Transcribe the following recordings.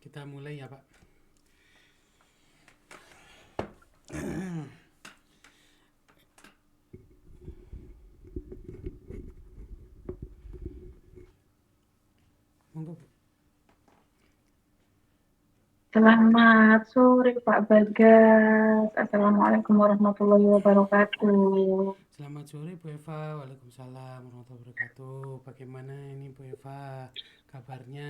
Kita mulai ya, Pak. Monggo, Bu. Selamat sore Pak Bagas. Assalamualaikum warahmatullahi wabarakatuh. Selamat sore, Bu Eva. Waalaikumsalam warahmatullahi wabarakatuh. Bagaimana ini, Bu Eva? Kabarnya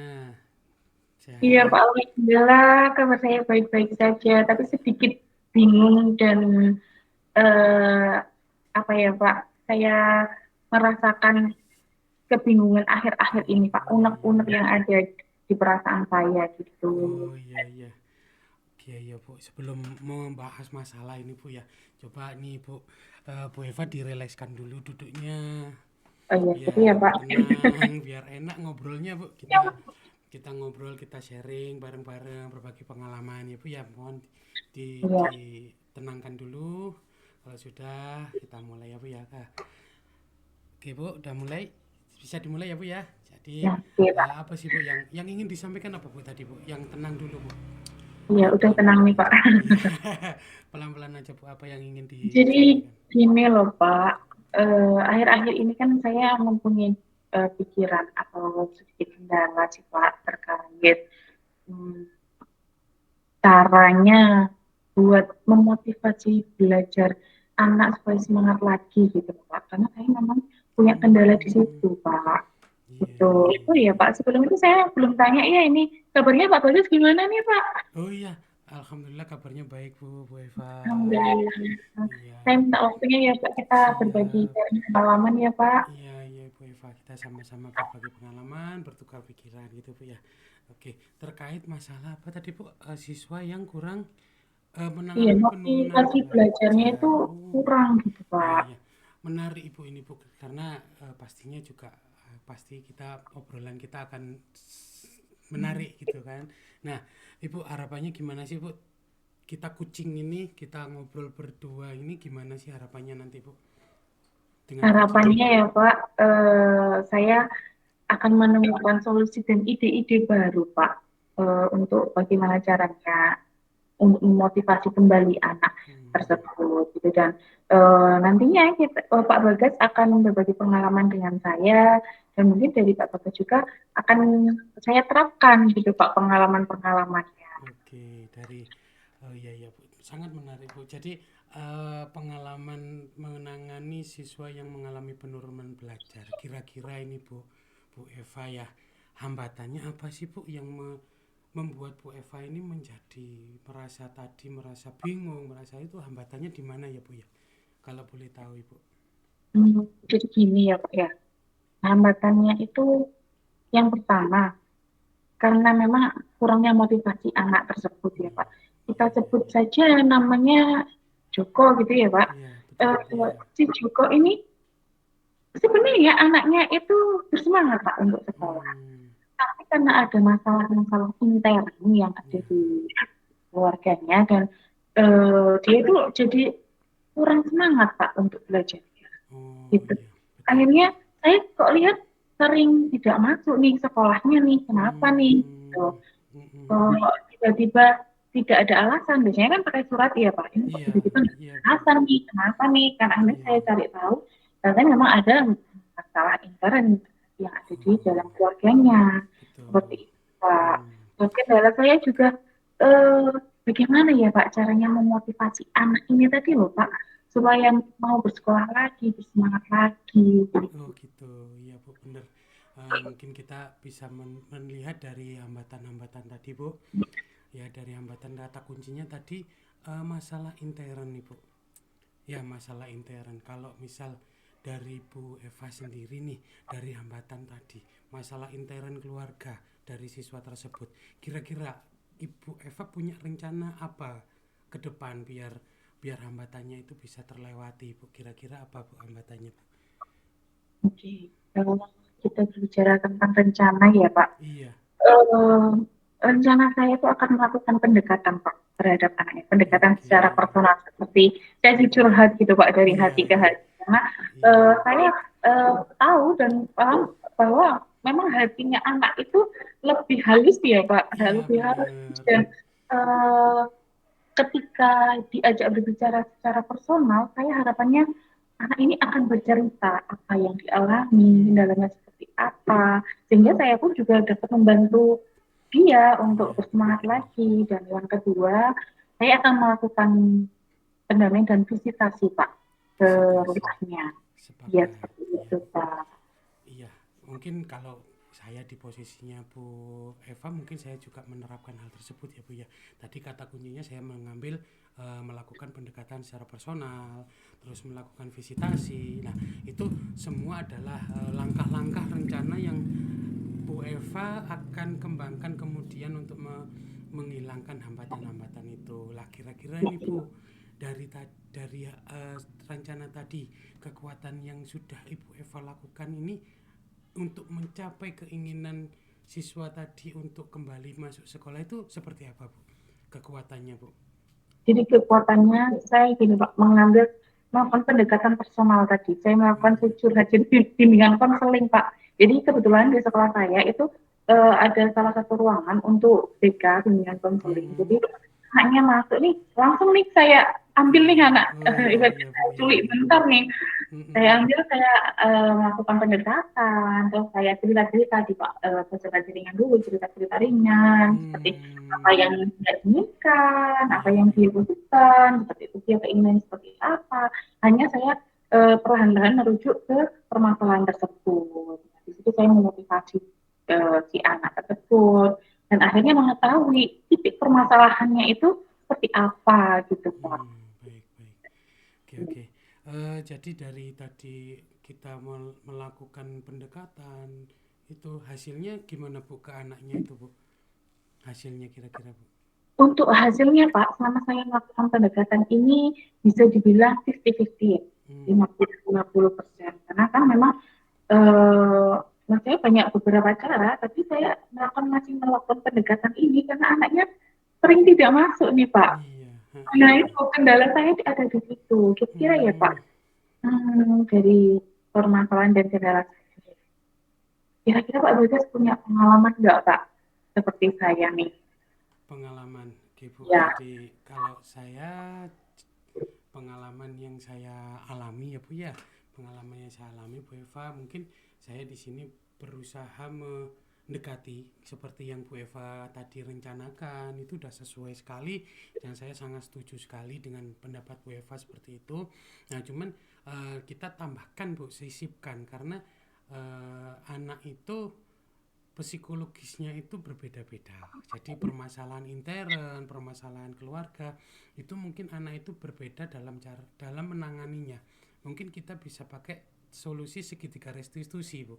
Iya Pak, sehat? Alhamdulillah kabar saya baik-baik saja, tapi sedikit bingung dan eh, apa ya Pak, saya merasakan kebingungan akhir-akhir ini Pak, Oh, iya, iya, unek-unek iya. yang ada di perasaan saya gitu. Oh, iya, iya. Oke, ya, Bu. Sebelum membahas masalah ini, Bu, ya. Coba nih, Bu. Bu Eva direlekskan dulu duduknya. Oh iya, gitu ya Biar Pak. tenang, biar enak ngobrolnya, Bu. Kita ngobrol, kita sharing bareng-bareng, berbagi pengalaman ya, Bu, ya. Mohon Iya, ditenangkan dulu. Kalau sudah, kita mulai ya, Bu, ya. Oke, Bu, udah mulai. Bisa dimulai ya, Bu, ya. Jadi, ya, iya Pak. apa sih, Bu, yang ingin disampaikan apa, Bu, tadi, Bu? Yang tenang dulu, Bu. Iya, Biar udah tenang pelan-pelan nih Pak. aja. Iya. Pelan-pelan aja, Bu, apa yang ingin Jadi disampaikan. gini loh Pak, akhir-akhir ini kan saya mempunyai pikiran atau sedikit kendala sih Pak terkait hmm, caranya buat memotivasi belajar anak supaya semangat lagi gitu Pak. Karena saya memang punya kendala di Hmm, situ Pak. iya, Gitu. iya, Itu iya. ya Pak, sebelum itu saya belum tanya ya ini kabarnya Pak Bagus gimana nih Pak? Oh iya, alhamdulillah kabarnya baik, Bu Eva. Alhamdulillah. Iya, Saya minta waktunya ya Pak, kita berbagi siap. sharing pengalaman ya Pak. Iya, iya, Bu Eva. Kita sama-sama berbagi pengalaman, bertukar pikiran gitu, Bu, ya. Oke, terkait masalah apa tadi, Bu? Siswa yang kurang Iya, mengalami penurunan motivasi belajarnya itu belajar. Oh, kurang gitu, iya, Pak. iya. Menarik, Ibu, ini, Bu, karena pastinya juga pasti kita obrolan kita akan menarik gitu kan. Nah, Ibu harapannya gimana sih, Bu? Kita kucing ini, kita ngobrol berdua ini gimana sih harapannya nanti, Bu? Dengan kucing Harapannya ini. ya, Pak, saya akan menemukan solusi dan ide-ide baru, Pak, untuk bagaimana caranya untuk memotivasi kembali anak Hmm, tersebut, gitu. Dan nantinya Pak Bagas akan berbagi pengalaman dengan saya, dan mungkin dari Pak Bagas juga akan saya terapkan, gitu, Pak, pengalaman-pengalamannya. oke, dari oh iya, iya, Bu. Sangat menarik, Bu. Jadi pengalaman menangani siswa yang mengalami penurunan belajar. Kira-kira ini, Bu Eva, ya, hambatannya apa sih, Bu, yang membuat Bu Eva ini menjadi merasa bingung, merasa itu hambatannya di mana ya, Bu, ya? Kalau boleh tahu, Ibu. Jadi gini ya, Pak, ya. Hambatannya itu yang pertama, karena memang kurangnya motivasi anak tersebut ya Pak. Kita Iya, iya, sebut iya. saja namanya Joko gitu ya Pak. Iya, betul. Iya. Si Joko ini sebenarnya anaknya itu bersemangat Pak untuk sekolah. Hmm, Tapi karena ada masalah-masalah intern yang ada iya. di keluarganya dan dia itu jadi kurang semangat Pak untuk belajar Oh, gitu. iya, betul, Akhirnya betul. saya kok lihat sering tidak masuk nih sekolahnya nih, kenapa nih? Gitu. Hmm, Kok tiba-tiba tidak ada alasan, biasanya kan pakai surat ya Pak, ini kok iya, tiba-tiba nggak iya, ada Bu. alasan nih, kenapa nih? Kan akhirnya Iya. saya cari tahu, ternyata memang ada masalah intern yang ada di dalam Oh, keluarganya, seperti betul. itu Pak. Hmm, Mungkin dalam saya juga eh, bagaimana ya Pak caranya memotivasi anak ini tadi loh Pak, supaya mau bersekolah lagi, bersemangat lagi. oh gitu. Iya, Bu, bener. Mungkin kita bisa melihat dari hambatan-hambatan tadi, Bu. Ya, dari hambatan kata kuncinya tadi masalah intern nih, Bu. Ya, masalah intern. Kalau misal dari Bu Eva sendiri nih, dari hambatan tadi, masalah intern keluarga dari siswa tersebut. Kira-kira Ibu Eva punya rencana apa ke depan biar biar hambatannya itu bisa terlewati, Bu? Kira-kira apa, Bu, hambatannya, Bu? Oke, kalau kita berbicara tentang rencana ya Pak, Iya, eh, rencana saya itu akan melakukan pendekatan Pak terhadap anaknya, pendekatan oke. secara personal seperti saya sih curhat gitu Pak dari Iya, hati ke iya, hati. Karena iya. saya tahu dan paham bahwa memang hatinya anak itu lebih halus ya Pak, Iya lebih halus bener. dan eh, ketika diajak berbicara secara personal, saya harapannya anak ini akan bercerita apa yang dialami, Hmm, kendalanya seperti apa, sehingga saya pun juga dapat membantu dia untuk iya bersemangat lagi. Dan yang kedua, saya akan melakukan pendampingan dan visitasi Pak ke visitasi. rumahnya. Ya Sepakat. seperti Iya itu Bu. Pak. Iya, mungkin kalau saya di posisinya Bu Eva, mungkin saya juga menerapkan hal tersebut ya Bu ya. Tadi kata kuncinya saya mengambil melakukan pendekatan secara personal, terus melakukan visitasi. Nah, itu semua adalah langkah-langkah rencana yang Bu Eva akan kembangkan kemudian untuk menghilangkan hambatan-hambatan itu. Lah kira-kira ini Bu, dari rencana tadi, kekuatan yang sudah Ibu Eva lakukan ini untuk mencapai keinginan siswa tadi untuk kembali masuk sekolah itu seperti apa Bu? Kekuatannya Bu? Jadi kekuatannya saya gini Pak, melakukan pendekatan personal tadi. Saya melakukan Hmm. curhat jadi bimbingan konseling Pak. Jadi kebetulan di sekolah saya itu ada salah satu ruangan untuk BK bimbingan konseling. Hmm. Jadi anaknya masuk nih, langsung nih saya ambil nih Iya. anak, Oh iya ibaratnya iya Bu, saya iya culik iya. bentar nih, saya Hmm. ambil, saya melakukan pendekatan, terus saya cerita-cerita di Pak, cerita ringan dulu, cerita-cerita ringan, seperti apa Hmm. yang dia inginkan, apa Iya yang iya. dia butuhkan, seperti itu dia keinginan seperti apa. Hanya saya perlahan-lahan merujuk ke permasalahan tersebut. Di situ saya memotivasi si anak tersebut dan akhirnya mengetahui titik permasalahannya itu seperti apa gitu Pak. Baik baik. Oke oke. Jadi dari tadi kita melakukan pendekatan itu hasilnya gimana Bu ke anaknya itu Bu? Hasilnya kira-kira Bu? Untuk hasilnya Pak, selama saya melakukan pendekatan ini bisa dibilang 50-50, Hmm. 50-50%. Karena kan memang saya banyak beberapa cara, tapi saya masih melakukan pendekatan ini karena anaknya sering tidak masuk nih Pak. Iya. Nah itu kendala saya ada di situ. Kira-kira ya Pak, Hmm. dari permasalahan dan kendala saya. Kira-kira Pak Bagas punya pengalaman nggak Pak? Seperti saya nih. Pengalaman, oke Bu. Ya, Jadi kalau saya pengalaman yang saya alami ya Bu ya, pengalaman yang saya alami Bu Eva, mungkin saya di sini berusaha mendekati seperti yang Bu Eva tadi rencanakan itu sudah sesuai sekali dan saya sangat setuju sekali dengan pendapat Bu Eva seperti itu. Nah cuman kita tambahkan Bu, sisipkan karena anak itu psikologisnya itu berbeda-beda. Jadi permasalahan intern, permasalahan keluarga itu mungkin anak itu berbeda dalam menanganinya. Mungkin kita bisa pakai solusi segitiga restitusi, Bu.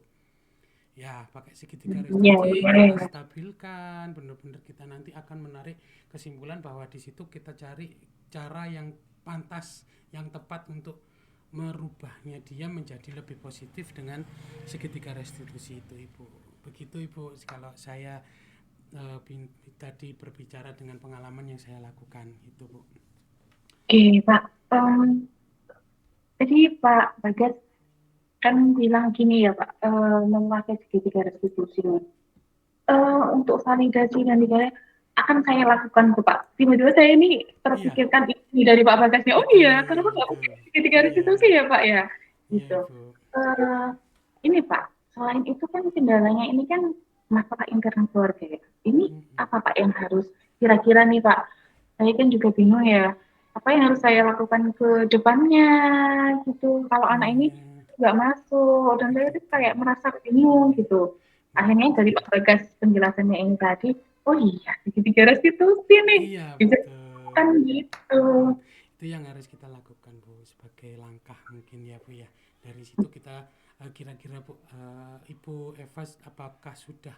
Ya, pakai segitiga ya, restitusi kita ya. stabilkan, benar-benar kita nanti akan menarik kesimpulan bahwa di situ kita cari cara yang pantas, yang tepat untuk merubahnya dia menjadi lebih positif dengan segitiga restitusi itu Ibu. Begitu Ibu kalau saya tadi berbicara dengan pengalaman yang saya lakukan itu Bu. Oke, Pak. Jadi Pak Bagas kan bilang gini ya Pak, memakai segitiga restitusi. Untuk validasi dan nilai akan saya lakukan tuh Pak. Tiba-tiba saya ini Iya, terpikirkan ini dari Pak Bagasnya. Oh iya, betul, kenapa nggak betul. mungkin segitiga Iya, restitusi ya Pak ya? iya Gitu. Ibu. Uh, ini Pak, selain itu kan kendalanya ini kan masalah internal keluarga ya. Ini Mm-mm. apa Pak yang harus kira-kira nih Pak? Saya kan juga bingung ya. Apa yang harus saya lakukan ke depannya gitu? Kalau anak ini Iya, nggak masuk dan saya tuh begitu. kayak merasa bingung gitu. Akhirnya dari Mengerti. Pak Bagas penjelasannya ini tadi, oh iya segitiga restitusi nih Iya, bisa betul. kan gitu. Mm-mm. Itu yang harus kita lakukan Bu sebagai langkah mungkin ya Bu ya. Dari situ kita kira-kira Bu, Ibu Eva apakah sudah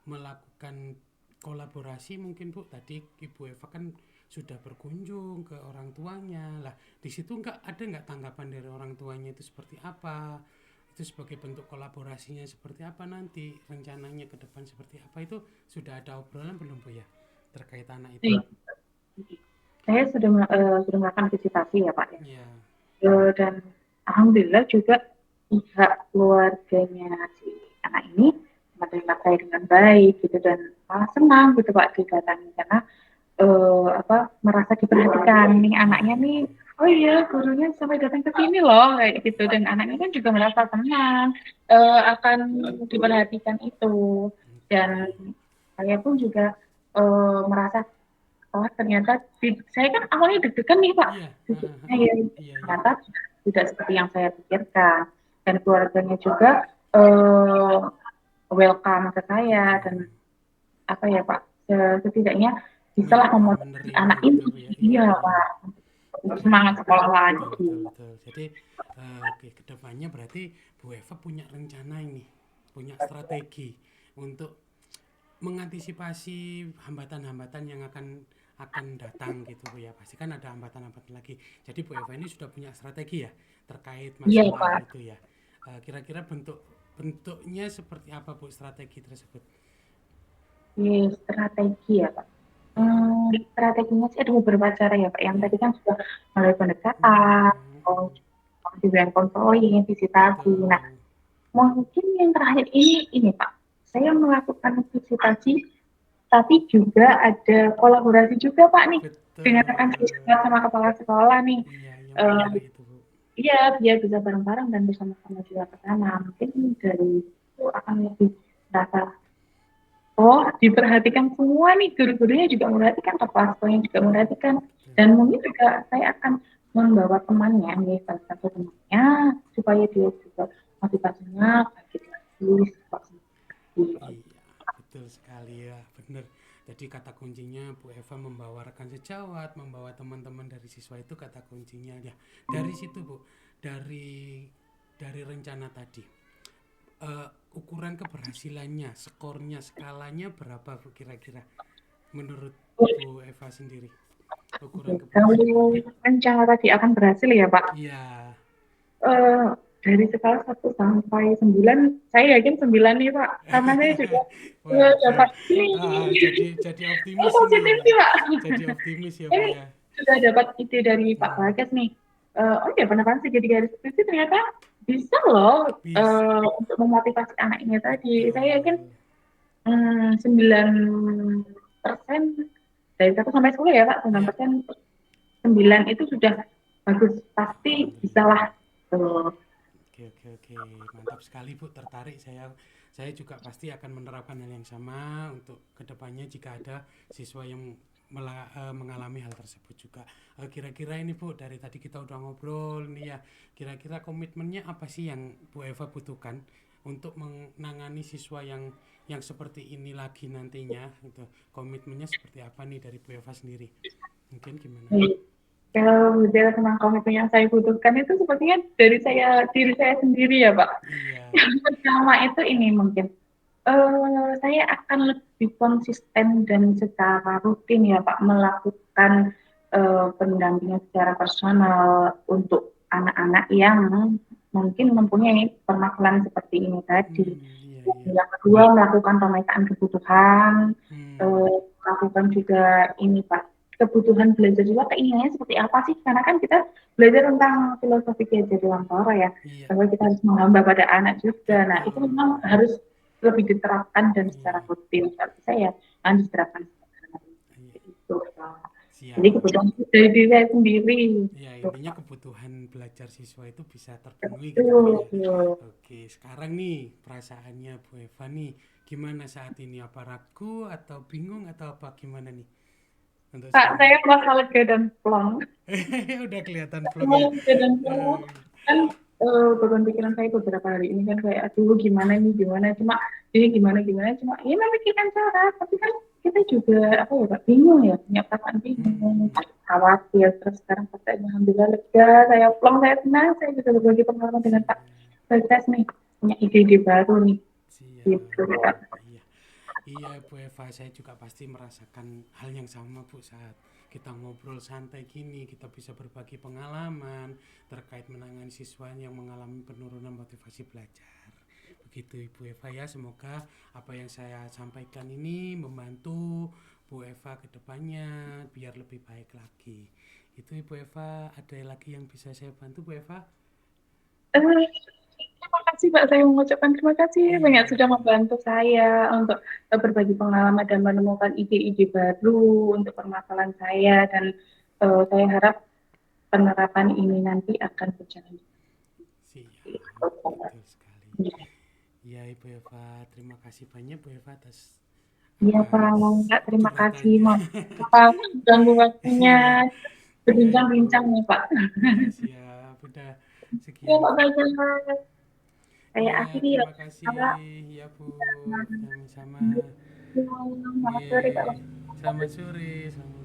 melakukan kolaborasi mungkin Bu? Tadi Ibu Eva kan sudah berkunjung ke orang tuanya. Lah, di situ nggak tanggapan dari orang tuanya itu seperti apa? Itu sebagai bentuk kolaborasinya seperti apa nanti? Rencananya ke depan seperti apa? Itu sudah ada obrolan belum Bu ya? Terkait anak itu. Nih, saya sudah melakukan visitasi ya Pak ya. Iya. Dan alhamdulillah juga pihak keluarganya si anak ini menerima saya dengan baik gitu dan malah senang gitu Pak didatangi karena merasa diperhatikan nih Iya, anaknya nih, oh iya gurunya sampai datang ke sini loh kayak gitu dan anaknya kan juga merasa senang akan diperhatikan itu dan oke. saya pun juga merasa oh ternyata saya kan awalnya deg-degan nih Pak, Iya, heeh deg-degannya heeh. ya Iya iya. ternyata tidak seperti yang saya pikirkan dan keluarganya juga eh, welcome ke saya dan Betul. apa ya Pak, setidaknya bisalah Iya, memotivasi menerima anak gitu ini, Bu ya. Iya iya iya. Pak, untuk Oke oke. semangat sekolah Betul lagi. betul betul. Jadi oke kedepannya berarti Bu Eva punya rencana ini, punya strategi untuk mengantisipasi hambatan-hambatan yang akan datang gitu Bu ya. Pasti kan ada hambatan-hambatan lagi. Jadi Bu Eva ini sudah punya strategi ya terkait Iya masalah Pak, itu ya. Kira-kira bentuknya seperti apa Bu strategi tersebut? strategi ya Pak. Iya. Strateginya sih ada beberapa cara ya Pak. Yang Iya. tadi kan sudah melalui pendekatan, Hmm, kemudian konseling, visitasi. Nah, betul. mungkin yang terakhir ini Pak, saya melakukan visitasi, tapi juga ada kolaborasi juga Pak nih dengan rekan Betul. siswa sama kepala sekolah nih. Iya, iya Eh, menarik itu, Bu. Iya, biar bisa bareng-bareng dan bersama-sama juga ke sana. Mungkin dari itu akan lebih merasa, oh diperhatikan semua nih, guru-gurunya juga memperhatikan, kepala sekolahnya juga memperhatikan. Betul. Dan mungkin juga saya akan membawa temannya, nih, salah satu temannya, supaya dia juga motivasinya bangkit lagi, support lagi. Iya, betul sekali ya, benar. Jadi kata kuncinya Bu Eva membawa rekan sejawat, membawa teman-teman dari siswa itu kata kuncinya ya. Dari situ, Bu, dari rencana tadi, ukuran keberhasilannya, skornya, skalanya berapa Bu kira-kira menurut Bu Eva sendiri? Ukuran Kalau keberhasilannya. rencana tadi akan berhasil ya Pak, Iya. eh, dari skala 1 sampai 9, saya yakin 9 nih Pak, karena saya juga Waduh. dapat ini Jadi optimis ini positif ya. sih Pak. Jadi optimis ya, Bu Ini ya. sudah dapat ide dari Pak Hmm, Bagas nih. Oh ya beneran sih jadi garis skripsi ternyata bisa loh bisa. untuk memotivasi anak ini tadi. Saya yakin Betul. 9% dari 1 sampai 10 ya Pak, sembilan Ya, persen 9 itu sudah bagus. Pasti alhamdulillah. bisalah. Tuh. Oke, oke, oke. Mantap sekali, Bu. Tertarik saya juga pasti akan menerapkan hal yang sama untuk kedepannya jika ada siswa yang mengalami hal tersebut juga. Kira-kira ini Bu, dari tadi kita udah ngobrol nih ya. Kira-kira komitmennya apa sih yang Bu Eva butuhkan untuk menangani siswa yang seperti ini lagi nantinya? Gitu. Komitmennya seperti apa nih dari Bu Eva sendiri? Mungkin gimana? Kalau bicara tentang komitmen yang saya butuhkan itu sepertinya dari diri saya sendiri ya Pak. Iya. Yang pertama itu ini mungkin saya akan lebih konsisten dan secara rutin ya Pak melakukan pendampingan secara personal untuk anak-anak yang mungkin mempunyai permasalahan seperti ini tadi. Iya, iya. Yang kedua melakukan pemetaan kebutuhan, Hmm, melakukan juga ini Pak kebutuhan belajar juga keinginannya seperti apa sih? Karena kan kita belajar tentang filosofi Ki Dewantara ya, iya, bahwa kita harus menghamba pada anak juga. Nah, itu betul. memang harus lebih diterapkan dan secara Iya, rutin. Kalau saya harus diterapkan secara rutin. iya. Itu. Pak. Jadi Siap. kebutuhan dari diri saya sendiri. Ya, Itu, intinya Pak. kebutuhan belajar siswa itu bisa terpenuhi gitu, Bu ya. Betul. Oke, sekarang nih perasaannya Bu Eva nih gimana saat ini? Apa ragu atau bingung atau apa gimana nih untuk Pak, sekarang saya nih? merasa lega dan plong. Udah kelihatan vlognya. Lega dan plong. Eh, Kan beban pikiran saya beberapa hari ini kan kayak aduh gimana nih gimana cuma ini gimana gimana cuma ya memikirkan cara tapi kan kita juga apa ya Pak bingung ya punya perasaan bingung hmm, khawatir terus sekarang katanya alhamdulillah lega saya plong saya senang saya bisa berbagi pengalaman dengan Pak siap, Bagas nih punya ide-ide baru nih gitu siap. Pak. Iya. Iya Bu Eva, saya juga pasti merasakan hal yang sama Bu saat kita ngobrol santai gini, kita bisa berbagi pengalaman terkait menangani siswa yang mengalami penurunan motivasi belajar. Begitu Ibu Eva ya, semoga apa yang saya sampaikan ini membantu Bu Eva ke depannya biar lebih baik lagi. Itu Ibu Eva, ada lagi yang bisa saya bantu Bu Eva? Terima kasih Pak, saya mengucapkan terima kasih Iya, banyak sudah membantu saya untuk berbagi pengalaman dan menemukan ide-ide baru untuk permasalahan saya dan saya harap penerapan ini nanti akan berjalan. siap, betul sekali. Ya, Ibu Eva, terima kasih banyak Bu Eva Iya Pak, atas terima kasih curhatannya. Mas. Pak, ganggu waktunya Iya, iya Ibu. berbincang-bincang nih Pak. Iya, siap. Udah Iya sekian Pak Bu. Faisal, saya Iya, akhiri ya. terima kasih. Pak. Ya Bu, sama-sama. Selamat sore Pak. Oke. Selamat sore. Assalamualaikum.